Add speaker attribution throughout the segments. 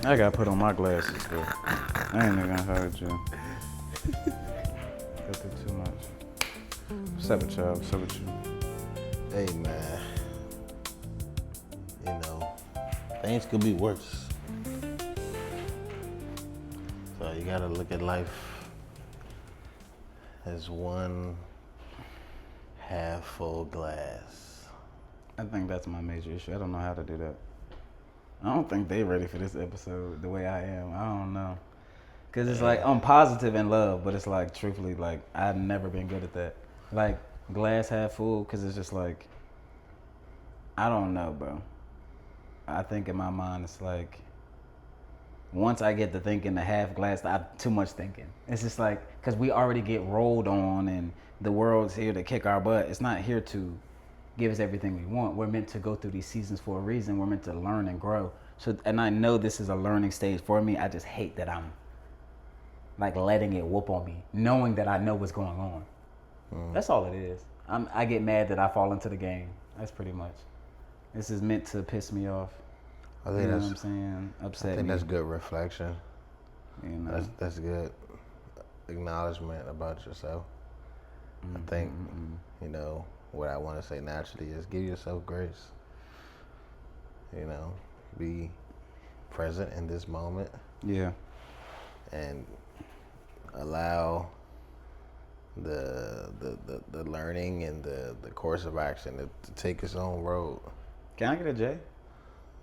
Speaker 1: I gotta put on my glasses, but I ain't even gonna hold you. Go through too much. What's up with y'all? What's up with you?
Speaker 2: Hey man, you know, things could be worse. So you gotta look at life as one half full glass.
Speaker 1: I think that's my major issue. I don't know how to do that. I don't think they ready for this episode the way I am. I don't know. Cause it's like I'm positive in love, but it's like truthfully, like I've never been good at that. Like glass half full, cause it's just like I don't know, bro. I think in my mind it's like once I get to thinking the half glass, I too much thinking. It's just like because we already get rolled on, and the world's here to kick our butt. It's not here to give us everything we want. We're meant to go through these seasons for a reason. We're meant to learn and grow. So, and I know this is a learning stage for me. I just hate that I'm like letting it whoop on me, knowing that I know what's going on. That's all it is. I get mad that I fall into the game. That's pretty much. This is meant to piss me off.
Speaker 2: I
Speaker 1: You
Speaker 2: think
Speaker 1: know what
Speaker 2: that's
Speaker 1: I'm saying? Upset
Speaker 2: I think
Speaker 1: me.
Speaker 2: that's good reflection.
Speaker 1: You know.
Speaker 2: That's good acknowledgement about yourself. I think you know what I want to say naturally is give yourself grace. You know, be present in this moment
Speaker 1: Yeah.
Speaker 2: and allow the learning and the course of action to take its own road.
Speaker 1: Can I get a J?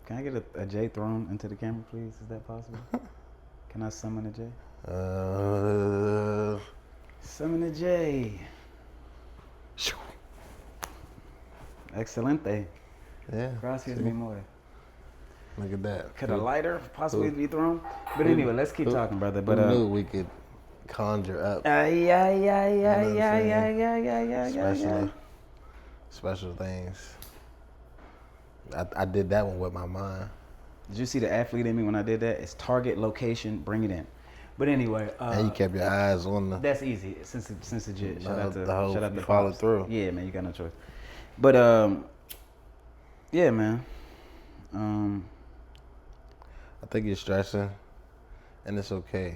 Speaker 1: Can I get a J thrown into the camera, please? Is that possible? Can I summon a J? Summon a J. Excelente.
Speaker 2: Yeah.
Speaker 1: Gracias,
Speaker 2: see?
Speaker 1: mi amor.
Speaker 2: Look at that.
Speaker 1: Could a lighter possibly
Speaker 2: who-
Speaker 1: be thrown? But anyway, let's keep talking, brother. But
Speaker 2: Who knew we could conjure up special things? I did that one with my mind.
Speaker 1: Did you see the athlete in me when I did that? It's target, location, bring it in. But anyway,
Speaker 2: And you kept your eyes on the.
Speaker 1: that's easy. Since legit. Shout out to
Speaker 2: you followed
Speaker 1: Pops.
Speaker 2: through.
Speaker 1: Yeah, man, you got no choice. But yeah, man.
Speaker 2: I think you're stressing, and it's okay.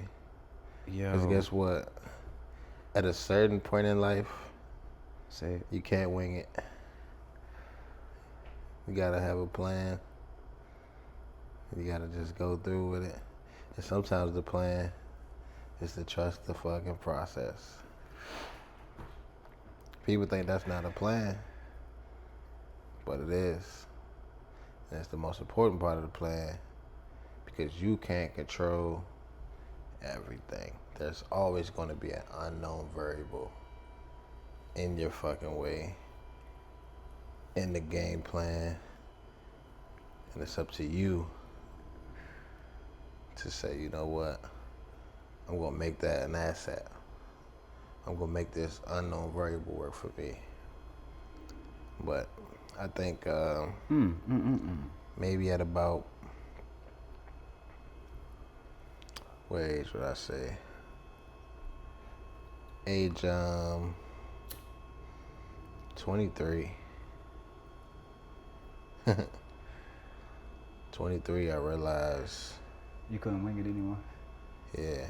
Speaker 2: Because
Speaker 1: Yo,
Speaker 2: guess what? At a certain point in life,
Speaker 1: say it.
Speaker 2: you can't wing it. You gotta have a plan. You gotta just go through with it. And sometimes the plan is to trust the fucking process. People think that's not a plan, but it is. And it's the most important part of the plan because you can't control everything. There's always going to be an unknown variable in your fucking way, in the game plan, and it's up to you to say, you know what, I'm going to make that an asset. I'm going to make this unknown variable work for me. But I think maybe at about, what age would I say? Age 23. 23, I realized,
Speaker 1: You couldn't wing it anymore.
Speaker 2: yeah,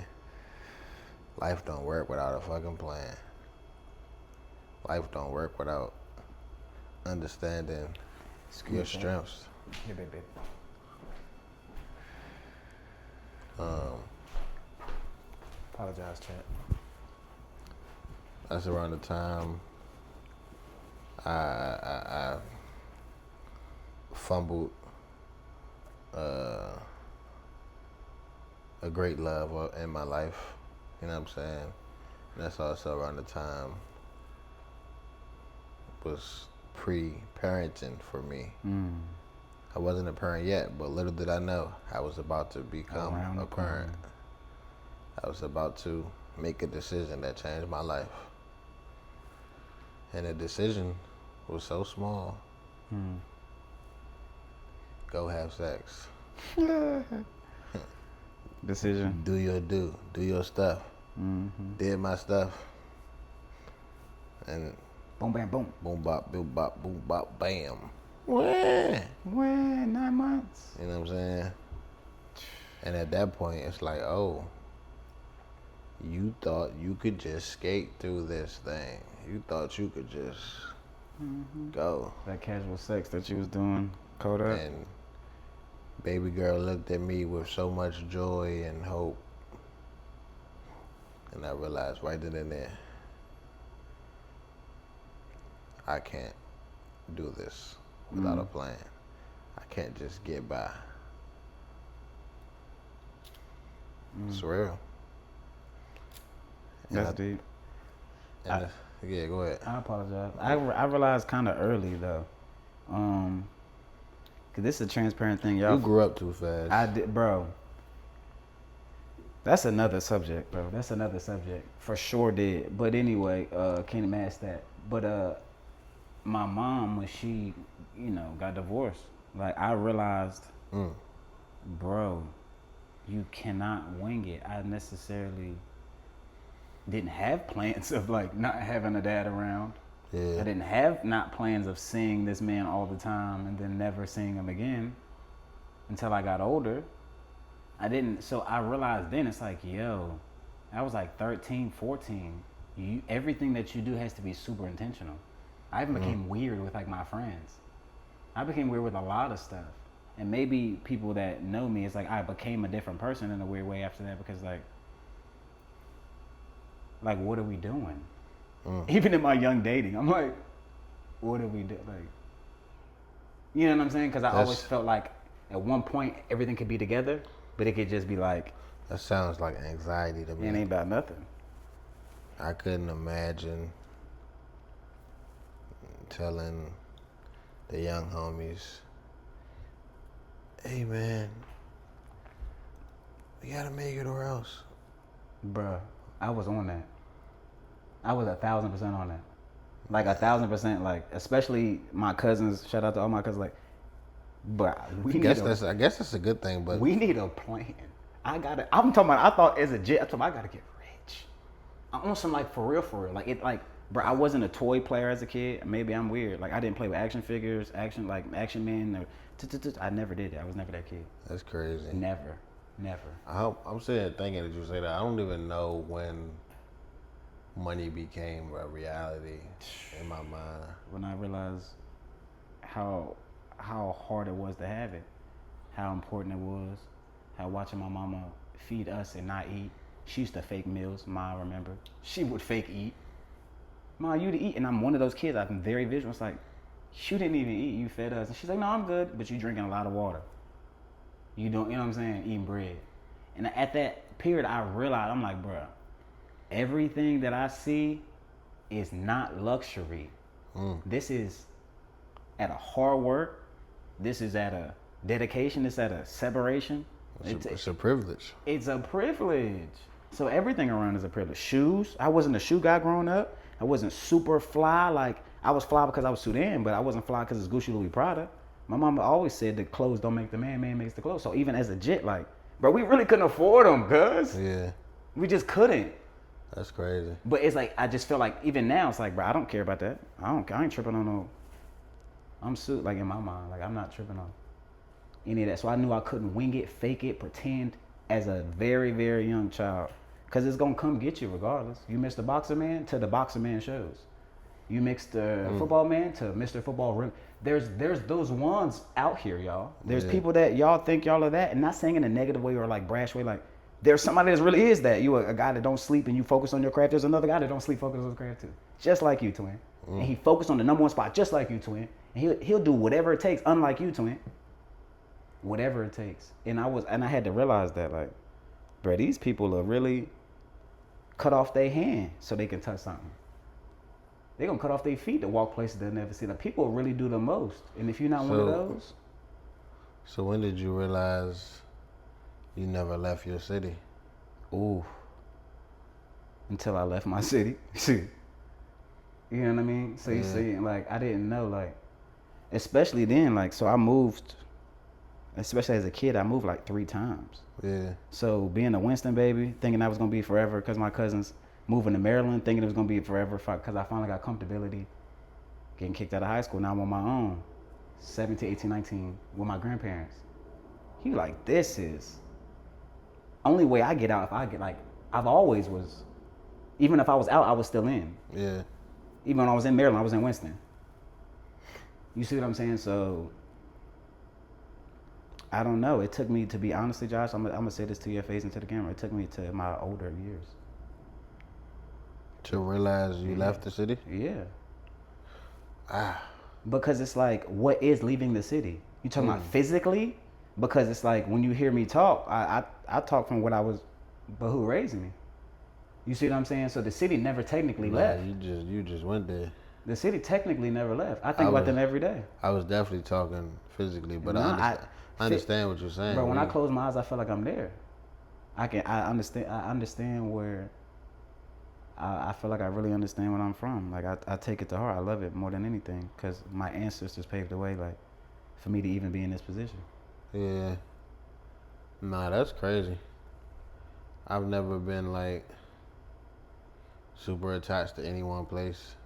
Speaker 2: life don't work without a fucking plan. Life don't work without understanding your strengths.
Speaker 1: Here, baby. Apologize, chat.
Speaker 2: That's around the time I fumbled a great love in my life. You know what I'm saying? And that's also around the time was pre-parenting for me. I wasn't a parent yet, but little did I know I was about to become a parent. I was about to make a decision that changed my life. And the decision was so small. Go have sex.
Speaker 1: Decision.
Speaker 2: Do your stuff. Did my stuff. And
Speaker 1: Boom, bam, boom.
Speaker 2: boom bop, boom bop, boom bop, bam.
Speaker 1: When 9 months.
Speaker 2: You know what I'm saying? And at that point, it's like, oh, you thought you could just skate through this thing. You thought you could just go.
Speaker 1: That casual sex that you was doing, Kodak.
Speaker 2: And baby girl looked at me with so much joy and hope. And I realized right then and there, I can't do this without a plan. I can't just get by. It's real.
Speaker 1: That's deep.
Speaker 2: Yeah, go ahead.
Speaker 1: I apologize. I realized kind of early though, cause this is a transparent thing, y'all.
Speaker 2: You grew up too fast.
Speaker 1: I did, bro. That's another subject, bro. That's another subject. For sure did. But anyway, can't mask that. But my mom, when she, got divorced, like I realized, bro, you cannot wing it. I necessarily didn't have plans of like not having a dad around.
Speaker 2: Yeah.
Speaker 1: I didn't have not plans of seeing this man all the time and then never seeing him again until I got older. I didn't, so I realized then it's like, yo, I was like 13, 14. Everything that you do has to be super intentional. I even became weird with like my friends. I became weird with a lot of stuff. And maybe people that know me, it's like I became a different person in a weird way after that because like what are we doing? Even in my young dating, I'm like, what are we doing? Like, you know what I'm saying? Because I always felt like at one point everything could be together, but it could just be like.
Speaker 2: That sounds like anxiety to me.
Speaker 1: It ain't about nothing.
Speaker 2: I couldn't imagine telling the young homies, hey man, we gotta make it or else.
Speaker 1: Bruh, I was on that. I was 1,000% on that. Like 1,000%, like especially my cousins. Shout out to all my cousins. Like, but
Speaker 2: I guess that's a good thing. But
Speaker 1: we need a plan. I'm talking about. I thought as a jet. I'm talking about, I gotta get rich. I want some like for real. Like it. Like, bro, I wasn't a toy player as a kid. Maybe I'm weird. Like I didn't play with action figures, action man. I never did that. I was never that kid.
Speaker 2: That's crazy.
Speaker 1: Never.
Speaker 2: I'm sitting here thinking that you say that. I don't even know when money became a reality in my mind.
Speaker 1: When I realized how hard it was to have it, how important it was, how watching my mama feed us and not eat. She used to fake meals, Ma, I remember. She would fake eat. Ma, you to eat. And I'm one of those kids, I'm very visual. It's like, you didn't even eat, you fed us. And she's like, no, I'm good, but you drinking a lot of water. You know what I'm saying? Eating bread. And at that period, I realized, I'm like, bruh, everything that I see is not luxury. This is at a hard work. This is at a dedication. It's at a separation.
Speaker 2: It's a privilege.
Speaker 1: It's a privilege. So everything around is a privilege. Shoes. I wasn't a shoe guy growing up. I wasn't super fly. Like I was fly because I was Sudan, but I wasn't fly because it's Gucci, Louis, Prada. My mama always said the clothes don't make the man, man makes the clothes. So even as a jit, like, bro, we really couldn't afford them, cuz.
Speaker 2: Yeah.
Speaker 1: We just couldn't.
Speaker 2: That's crazy.
Speaker 1: But it's like, I just feel like even now, it's like, bro, I don't care about that. I ain't tripping on no. I'm sued, like in my mind, like I'm not tripping on any of that. So I knew I couldn't wing it, fake it, pretend as a very, very young child. Cause it's gonna come get you regardless. You mix the boxer man to the boxer man shows. You mix the football man to Mr. Football Ring. There's those ones out here, y'all. There's people that y'all think y'all are that, and not saying in a negative way or like brash way. Like there's somebody that really is that. You a guy that don't sleep and you focus on your craft. There's another guy that don't sleep, focus on his craft too, just like you, twin. And he focused on the number one spot, just like you, twin. And he'll do whatever it takes, unlike you, twin. Whatever it takes. And I had to realize that, like, bro, these people are really cut off their hand so they can touch something. They're gonna cut off their feet to walk places they'll never see. Like, people really do the most. And if you're not one of those.
Speaker 2: So when did you realize you never left your city?
Speaker 1: Ooh. Until I left my city. You know what I mean? So you see, like, I didn't know, like, especially then, like, so I moved, especially as a kid, I moved like 3 times.
Speaker 2: Yeah.
Speaker 1: So being a Winston baby, thinking that was gonna be forever, because my cousins moving to Maryland, thinking it was gonna be forever, because I finally got comfortability, getting kicked out of high school. Now I'm on my own, 17, 18, 19, with my grandparents. He like, this is Only way I get out if I get like I've always was. Even if I was out, I was still in.
Speaker 2: Yeah.
Speaker 1: Even when I was in Maryland, I was in Winston. You see what I'm saying? So I don't know. It took me, to be honestly, Josh, I'm gonna say this to your face and to the camera. It took me to my older years.
Speaker 2: To realize you left the city?
Speaker 1: Yeah.
Speaker 2: Ah.
Speaker 1: Because it's like, what is leaving the city? You talking about physically? Because it's like when you hear me talk, I talk from what I was, but who raised me? You see what I'm saying? So the city never technically left.
Speaker 2: You just went there.
Speaker 1: The city technically never left. I think about them every day.
Speaker 2: I was definitely talking physically, but
Speaker 1: No,
Speaker 2: I understand what you're saying.
Speaker 1: Bro, when I close my eyes, I feel like I'm there. I understand where. I feel like I really understand where I'm from. Like I take it to heart. I love it more than anything because my ancestors paved the way, like, for me to even be in this position.
Speaker 2: Yeah. Nah, that's crazy. I've never been like super attached to any one place.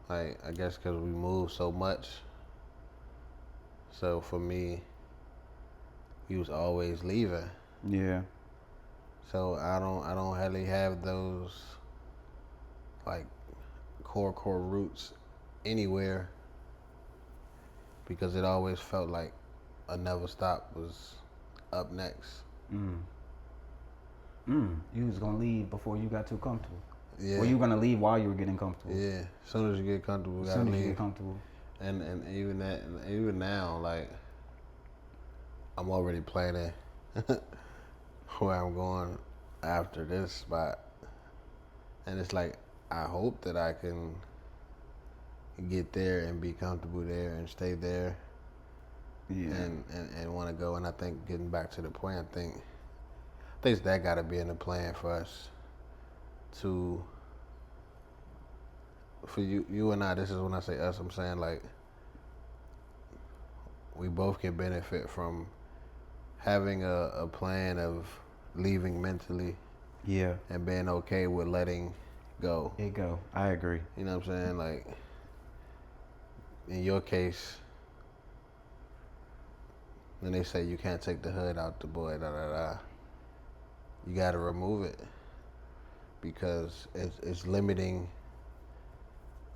Speaker 2: Like, I guess because we move so much. So for me, he was always leaving.
Speaker 1: Yeah.
Speaker 2: So I don't really have those like core roots anywhere because it always felt like another stop was up next.
Speaker 1: You was gonna leave before you got too comfortable.
Speaker 2: Yeah.
Speaker 1: Or you were gonna leave while you were getting comfortable.
Speaker 2: Yeah. As soon as you get comfortable, you
Speaker 1: As
Speaker 2: gotta
Speaker 1: soon as
Speaker 2: leave.
Speaker 1: you get comfortable.
Speaker 2: And even now, like, I'm already planning where I'm going after this spot. And it's like, I hope that I can get there and be comfortable there and stay there.
Speaker 1: Yeah.
Speaker 2: And want to go. And I think getting back to the point, I think that got to be in the plan for us for you and I. This is when I say us, I'm saying like we both can benefit from having a plan of leaving mentally.
Speaker 1: Yeah.
Speaker 2: And being okay with letting go.
Speaker 1: I agree.
Speaker 2: You know what I'm saying? Like, in your case, when they say you can't take the hood out the boy, you got to remove it because it's limiting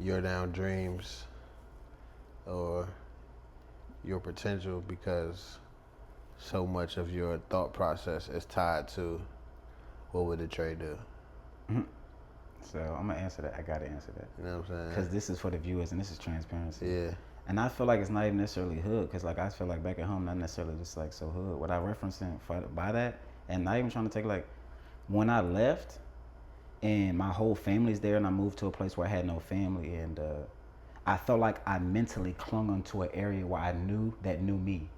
Speaker 2: your down dreams or your potential because so much of your thought process is tied to what would the trade do.
Speaker 1: So I'm gonna answer that. I gotta answer that.
Speaker 2: You know what I'm saying?
Speaker 1: Because this is for the viewers and this is transparency.
Speaker 2: Yeah.
Speaker 1: And I feel like it's not even necessarily hood, because like I feel like back at home, not necessarily just like so hood. What I referencing by that, and not even trying to take like, when I left, and my whole family's there, and I moved to a place where I had no family, and I felt like I mentally clung onto an area where I knew that knew me,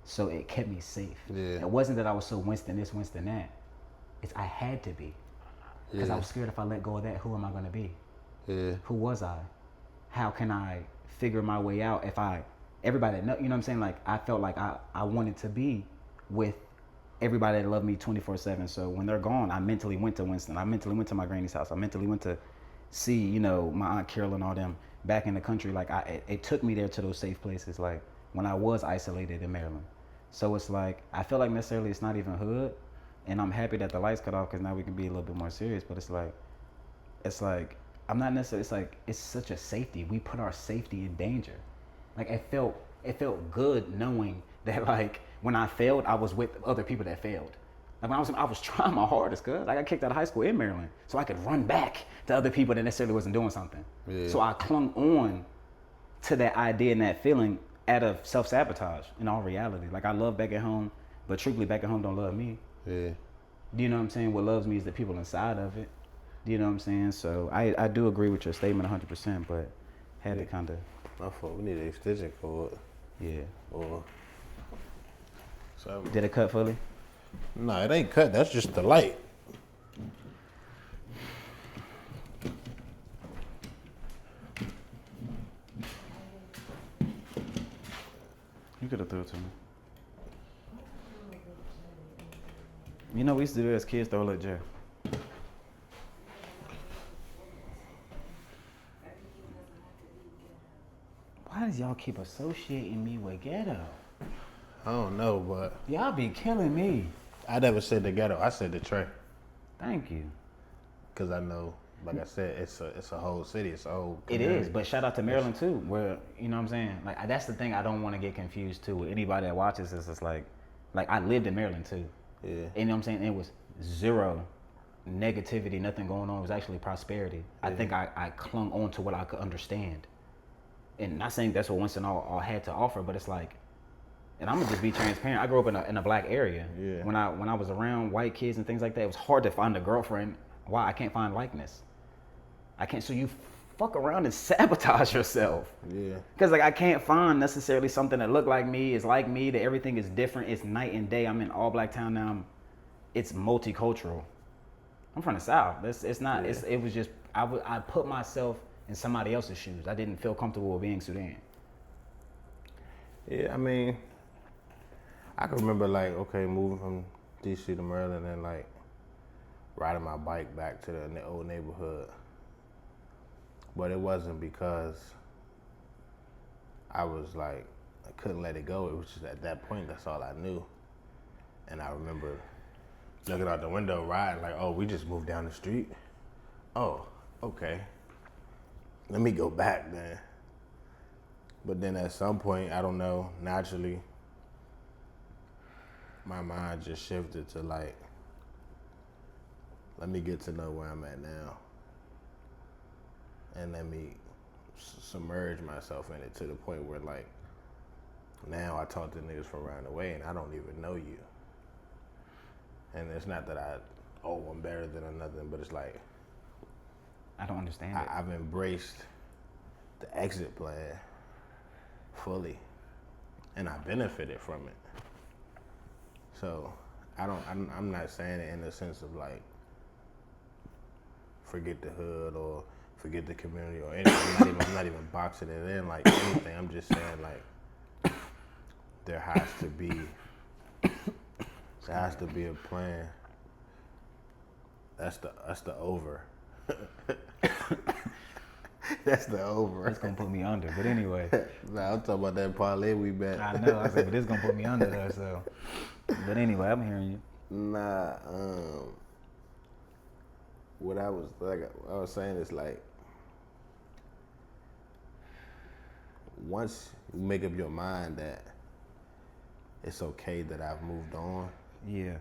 Speaker 1: so it kept me safe.
Speaker 2: Yeah.
Speaker 1: It wasn't that I was so Winston this, Winston that. It's I had to be, because I was scared if I let go of that, who am I gonna be?
Speaker 2: Yeah.
Speaker 1: Who was I? How can I figure my way out if everybody that know, you know what I'm saying? Like I felt like I wanted to be with everybody that loved me 24/7. So when they're gone, I mentally went to Winston. I mentally went to my granny's house. I mentally went to see, you know, my Aunt Carol and all them back in the country. Like it took me there to those safe places. Like when I was isolated in Maryland. So it's like I feel like necessarily it's not even hood, and I'm happy that the lights cut off because now we can be a little bit more serious. But it's like I'm not necessarily. It's like it's such a safety. We put our safety in danger. Like it felt good knowing that like when I failed, I was with other people that failed. Like when I was trying my hardest, cause I got kicked out of high school in Maryland, so I could run back to other people that necessarily wasn't doing something.
Speaker 2: Yeah.
Speaker 1: So I clung on to that idea and that feeling out of self-sabotage. In all reality, like I love back at home, but truthfully, back at home don't love me.
Speaker 2: Yeah.
Speaker 1: Do you know what I'm saying? What loves me is the people inside of it. Do you know what I'm saying? So I do agree with your statement 100%, but had to kind of.
Speaker 2: My fault. We need an extension cord.
Speaker 1: Yeah.
Speaker 2: Or something.
Speaker 1: Did it cut fully?
Speaker 2: No, it ain't cut. That's just the light.
Speaker 1: You could have threw it to me. You know, we used to do it as kids, throw it at jail. Why does y'all keep associating me with ghetto?
Speaker 2: I don't know, but
Speaker 1: Y'all be killing me.
Speaker 2: I never said the ghetto. I said Detroit.
Speaker 1: Thank you.
Speaker 2: Because I know, like I said, it's a whole city. It's a whole
Speaker 1: It
Speaker 2: community.
Speaker 1: is, but shout out to Maryland too, where you know what I'm saying. Like that's the thing I don't want to get confused too with anybody that watches this. It's like I lived in Maryland too.
Speaker 2: Yeah.
Speaker 1: And you know what I'm saying. It was zero negativity, nothing going on. It was actually prosperity.
Speaker 2: Yeah.
Speaker 1: I think I clung on to what I could understand, and not saying that's what Winston all had to offer, but it's like, and I'm gonna just be transparent. I grew up in a black area.
Speaker 2: Yeah.
Speaker 1: When I was around white kids and things like that, it was hard to find a girlfriend. Why? I can't find likeness. I can't. So you fuck around and sabotage yourself.
Speaker 2: Yeah.
Speaker 1: Because like I can't find necessarily something that look like me, is like me, that everything is different. It's night and day. I'm in all black town now. It's multicultural. I'm from the South. It's not.
Speaker 2: Yeah.
Speaker 1: It was just I put myself in somebody else's shoes. I didn't feel comfortable with being Sudan.
Speaker 2: Yeah, I mean, I can remember like, okay, moving from DC to Maryland and like riding my bike back to the old neighborhood. But it wasn't because I was like, I couldn't let it go. It was just at that point, that's all I knew. And I remember looking out the window, riding like, oh, we just moved down the street. Oh, okay. Let me go back then. But then at some point, I don't know, naturally, my mind just shifted to like, let me get to know where I'm at now. And let me submerge myself in it to the point where like, now I talk to niggas from around the way and I don't even know you. And it's not that I'm better than another, but it's like,
Speaker 1: I don't understand it.
Speaker 2: I've embraced the exit plan fully, and I benefited from it. So I'm not saying it in the sense of like forget the hood or forget the community or anything. I'm not even boxing it in like anything. I'm just saying like there has to be a plan. That's the over. That's the over.
Speaker 1: It's gonna put me under. But anyway.
Speaker 2: Nah, I'm talking about that parlay we bet.
Speaker 1: I know. I said, but it's gonna put me under though. So. But anyway, I'm hearing you.
Speaker 2: Nah. What I was saying is like, once you make up your mind that it's okay that I've moved on.
Speaker 1: Yeah.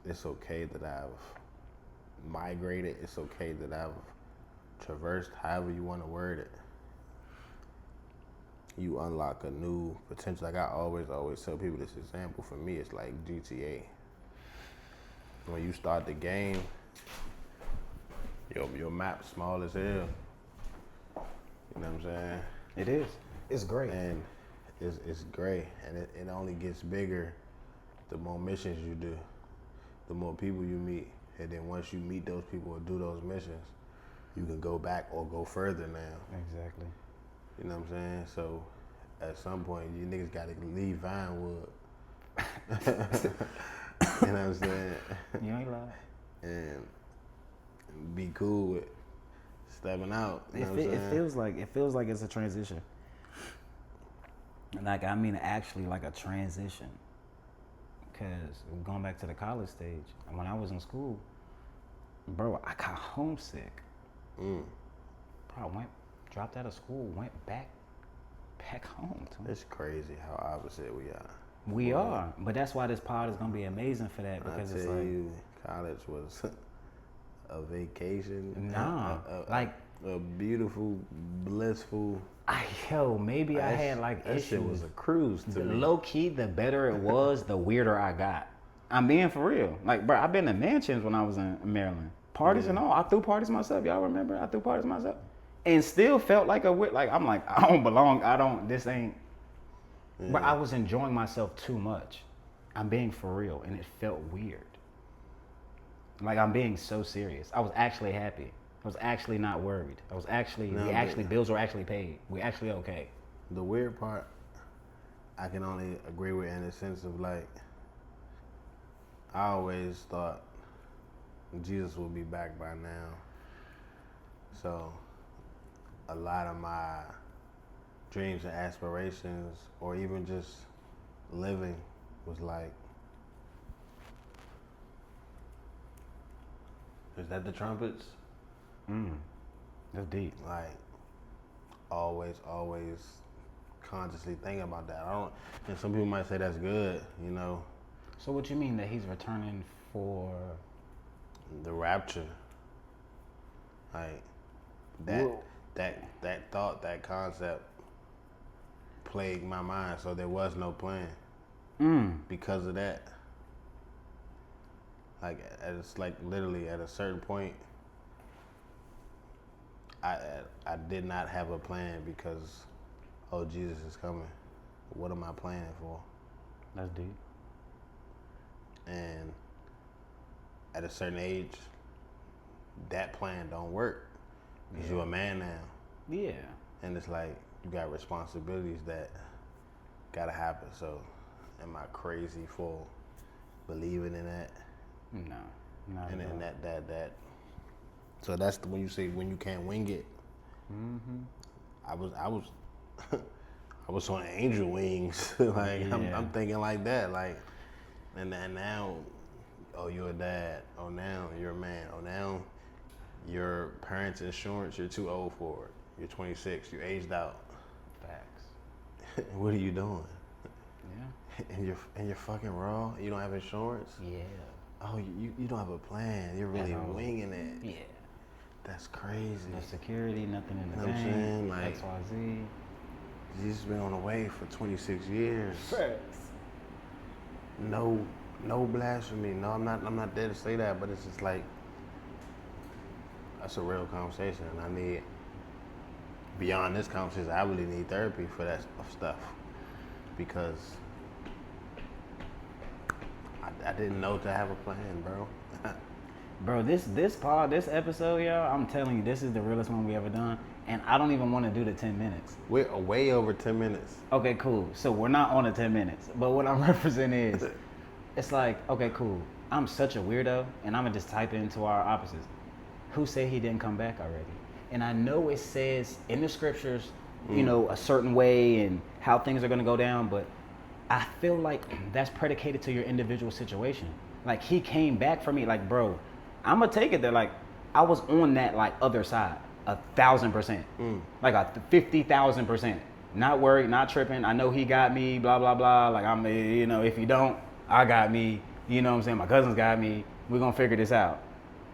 Speaker 2: It's okay that I've migrated. It's okay that I've traversed, however you want to word it. You unlock a new potential. Like I always tell people this example for me, it's like GTA. When you start the game, your map's small as hell. You know what I'm saying?
Speaker 1: It is. It's great.
Speaker 2: And it's great. And it only gets bigger the more missions you do, the more people you meet. And then once you meet those people or do those missions, you can go back or go further now.
Speaker 1: Exactly.
Speaker 2: You know what I'm saying? So at some point, you niggas got to leave Vinewood. You know what I'm saying?
Speaker 1: You ain't lying.
Speaker 2: And be cool with stepping out. You know what I'm
Speaker 1: It
Speaker 2: saying?
Speaker 1: feels like it's a transition. Like I mean, actually, like a transition. Cause going back to the college stage, when I was in school, bro, I got homesick. Bro, I dropped out of school, went back home.
Speaker 2: It's crazy how opposite we are.
Speaker 1: We are, but that's why this pod is gonna be amazing for that, because it's like,
Speaker 2: college was a vacation.
Speaker 1: Nah, like
Speaker 2: a beautiful, blissful.
Speaker 1: Maybe I had like
Speaker 2: that
Speaker 1: issues.
Speaker 2: shit was a cruise to me.
Speaker 1: Low key, the better it was, the weirder I got. I'm being for real. Like, bro, I've been to mansions when I was in Maryland, parties and all. I threw parties myself. Y'all remember? I threw parties myself, and still felt like I'm like I don't belong. This ain't. Yeah. But I was enjoying myself too much. I'm being for real, and it felt weird. Like I'm being so serious. I was actually happy. I was actually not worried. I was actually, bills were actually paid. We're actually okay.
Speaker 2: The weird part, I can only agree with in the sense of like, I always thought Jesus would be back by now. So a lot of my dreams and aspirations, or even just living, was like, Is that the trumpets?
Speaker 1: That's deep.
Speaker 2: Like, always consciously thinking about that. And some people might say that's good, you know.
Speaker 1: So what you mean that he's returning for
Speaker 2: The rapture. Like, that thought, that concept plagued my mind, so there was no plan. Because of that. Like, it's like literally at a certain point, I did not have a plan because, oh, Jesus is coming. What am I planning for?
Speaker 1: That's deep.
Speaker 2: And at a certain age, that plan don't work because you're a man now.
Speaker 1: Yeah.
Speaker 2: And it's like you got responsibilities that gotta happen. So, am I crazy for believing in that?
Speaker 1: No, not
Speaker 2: And
Speaker 1: at
Speaker 2: then
Speaker 1: all.
Speaker 2: that. So that's when you say when you can't wing it. I was I was on angel wings. Like
Speaker 1: Yeah.
Speaker 2: I'm thinking like that. Like and now, oh, you're a dad. Oh, now you're a man. Oh, now your parents' insurance, you're too old for it. You're 26. You aged out.
Speaker 1: Facts.
Speaker 2: What are you doing?
Speaker 1: Yeah.
Speaker 2: And you're fucking raw. You don't have insurance.
Speaker 1: Yeah.
Speaker 2: Oh, you don't have a plan. You're really winging it.
Speaker 1: Yeah.
Speaker 2: That's crazy.
Speaker 1: No security, nothing in the
Speaker 2: You know what I'm
Speaker 1: bank.
Speaker 2: saying? Like,
Speaker 1: XYZ.
Speaker 2: Jesus been on the way for 26 years.
Speaker 1: Facts.
Speaker 2: No blasphemy. No, I'm not there to say that, but it's just like that's a real conversation, and I need beyond this conversation. I really need therapy for that stuff because I didn't know to have a plan, bro.
Speaker 1: Bro, this episode, y'all, I'm telling you, this is the realest one we ever done. And I don't even want to do the 10 minutes.
Speaker 2: We're way over 10 minutes.
Speaker 1: Okay, cool. So we're not on the 10 minutes. But what I'm representing is, it's like, okay, cool. I'm such a weirdo, and I'm going to just type it into our opposites. Who said he didn't come back already? And I know it says in the scriptures, you know, a certain way and how things are going to go down, but I feel like that's predicated to your individual situation. Like, he came back for me. Like, bro, I'm going to take it there. Like, I was on that, like, other side. 1,000%. Like a 50,000%. Not worried, not tripping. I know he got me, blah, blah, blah. Like, I'm, you know, if you don't, I got me. You know what I'm saying? My cousins got me. We're going to figure this out.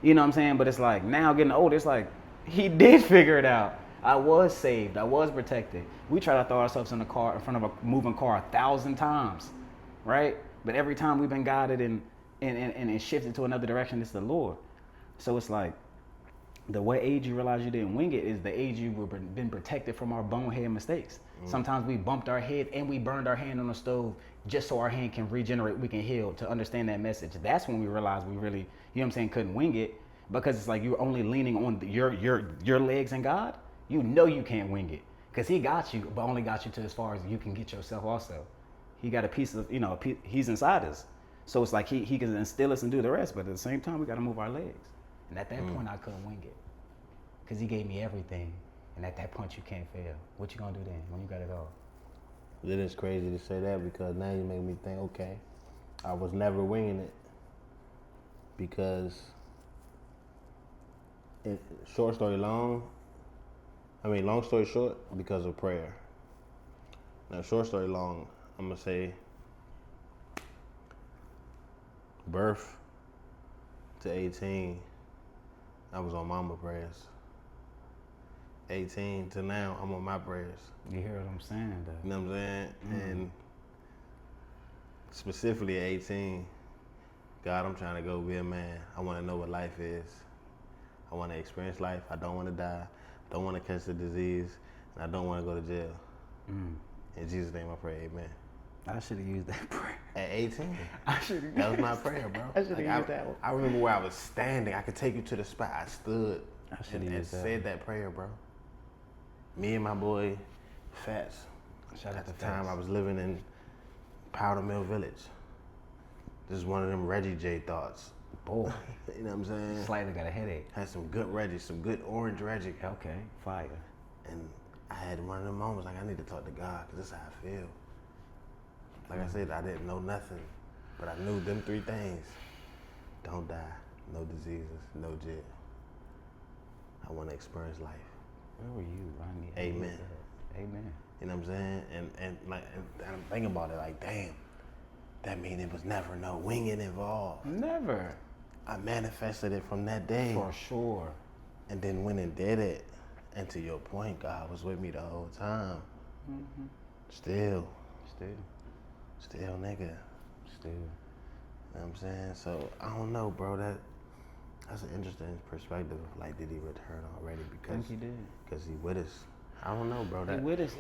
Speaker 1: You know what I'm saying? But it's like, now getting older, it's like, he did figure it out. I was saved. I was protected. We try to throw ourselves in front of a moving car 1,000 times, right? But every time we've been guided and shifted to another direction, it's the Lord. So it's like, the way age you realize you didn't wing it is the age you've been protected from our bonehead mistakes. Sometimes we bumped our head and we burned our hand on the stove just so our hand can regenerate, we can heal, to understand that message. That's when we realized we really, you know what I'm saying, couldn't wing it, because it's like you're only leaning on your legs and God. You know you can't wing it because he got you, but only got you to as far as you can get yourself also. He got a piece of, you know, he's inside us. So it's like he can instill us and do the rest, but at the same time, we got to move our legs. And at that point, I couldn't wing it because he gave me everything. And at that point, you can't fail. What you gonna do then when you got it all?
Speaker 2: Then it's crazy to say that because now you make me think, okay, I was never winging it because, long story short, because of prayer. Now, short story long, I'm gonna say birth to 18, I was on mama prayers. 18 to now, I'm on my prayers.
Speaker 1: You hear what I'm saying, though?
Speaker 2: You know what I'm saying? And specifically at 18, God, I'm trying to go be a man. I want to know what life is. I want to experience life. I don't want to die. I don't want to catch the disease. And I don't want to go to jail. In Jesus' name I pray, amen.
Speaker 1: I should have used that prayer.
Speaker 2: At 18?
Speaker 1: I should have.
Speaker 2: That was my prayer, bro.
Speaker 1: I should have used that one.
Speaker 2: I remember where I was standing. I could take you to the spot. I stood and
Speaker 1: used that
Speaker 2: said that prayer, bro. Me and my boy, Fats.
Speaker 1: Shout out
Speaker 2: At
Speaker 1: to
Speaker 2: the time,
Speaker 1: Fats.
Speaker 2: I was living in Powder Mill Village. This is one of them Reggie J thoughts.
Speaker 1: Boy,
Speaker 2: You know what I'm saying?
Speaker 1: slightly got a headache.
Speaker 2: Had some good Reggie, some good orange Reggie.
Speaker 1: Okay, fire.
Speaker 2: And I had one of them moments like, I need to talk to God because this is how I feel. Like I said, I didn't know nothing, but I knew them three things. Don't die, no diseases, no jet. I want to experience life.
Speaker 1: Where were you? I need
Speaker 2: Amen.
Speaker 1: Amen.
Speaker 2: You know what I'm saying? And I'm thinking about it like, damn, that mean it was never no winging involved.
Speaker 1: Never.
Speaker 2: I manifested it from that day.
Speaker 1: For sure.
Speaker 2: And then went and did it. And to your point, God was with me the whole time.
Speaker 1: Mm-hmm.
Speaker 2: Still, nigga.
Speaker 1: Still.
Speaker 2: You know what I'm saying? So, I don't know, bro. That's an interesting perspective. Like, did he return already?
Speaker 1: I think he did.
Speaker 2: Because he with us. I don't know, bro.
Speaker 1: He with us.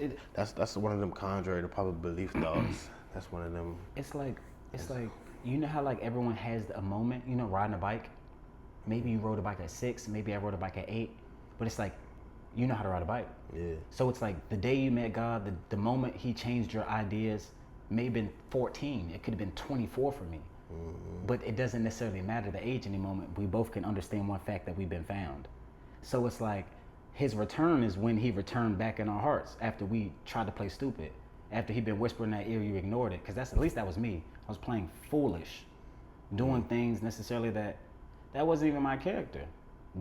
Speaker 2: That's one of them contrary to public belief thoughts. That's one of them.
Speaker 1: It's like, you know how like everyone has a moment, you know, riding a bike? Maybe you rode a bike at 6, maybe I rode a bike at 8, but it's like, you know how to ride a bike.
Speaker 2: Yeah.
Speaker 1: So it's like the day you met God, the moment he changed your ideas, may have been 14, it could have been 24 for me. Mm-hmm. But it doesn't necessarily matter the age any moment. We both can understand one fact, that we've been found. So it's like, his return is when he returned back in our hearts after we tried to play stupid. After he'd been whispering in that ear, you ignored it. Because at least that was me. I was playing foolish, doing things necessarily that wasn't even my character.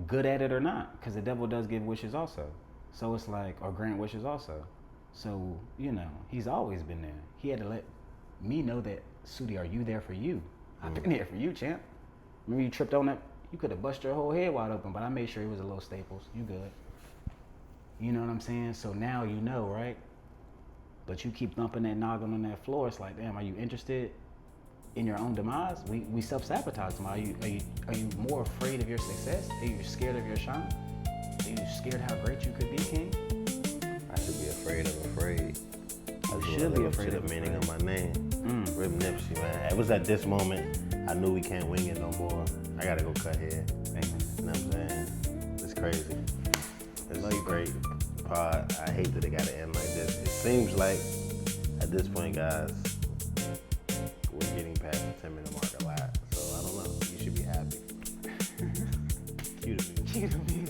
Speaker 1: Good at it or not, because the devil does give wishes also. So it's like, or grant wishes also. So, you know, he's always been there. He had to let me know that, Sudi, are you there for you? I've been there for you, champ. Remember you tripped on that? You could have busted your whole head wide open, but I made sure it was a little Staples. You good. You know what I'm saying? So now you know, right? But you keep thumping that noggin on that floor. It's like, damn, are you interested in your own demise? We self-sabotage them. Are you more afraid of your success? Are you scared of your shine? Are you scared how great you could be, King?
Speaker 2: I should be afraid of afraid.
Speaker 1: You should be afraid of
Speaker 2: the meaning of my name. Rip Nipsey, man. It was at this moment I knew we can't wing it no more. I gotta go cut hair. You know what I'm saying? It's crazy. It's a great pod. I hate that it gotta end like this. It seems like at this point, guys, we're getting past the 10-minute mark a lot. So I don't know. You should be happy. Cue the music.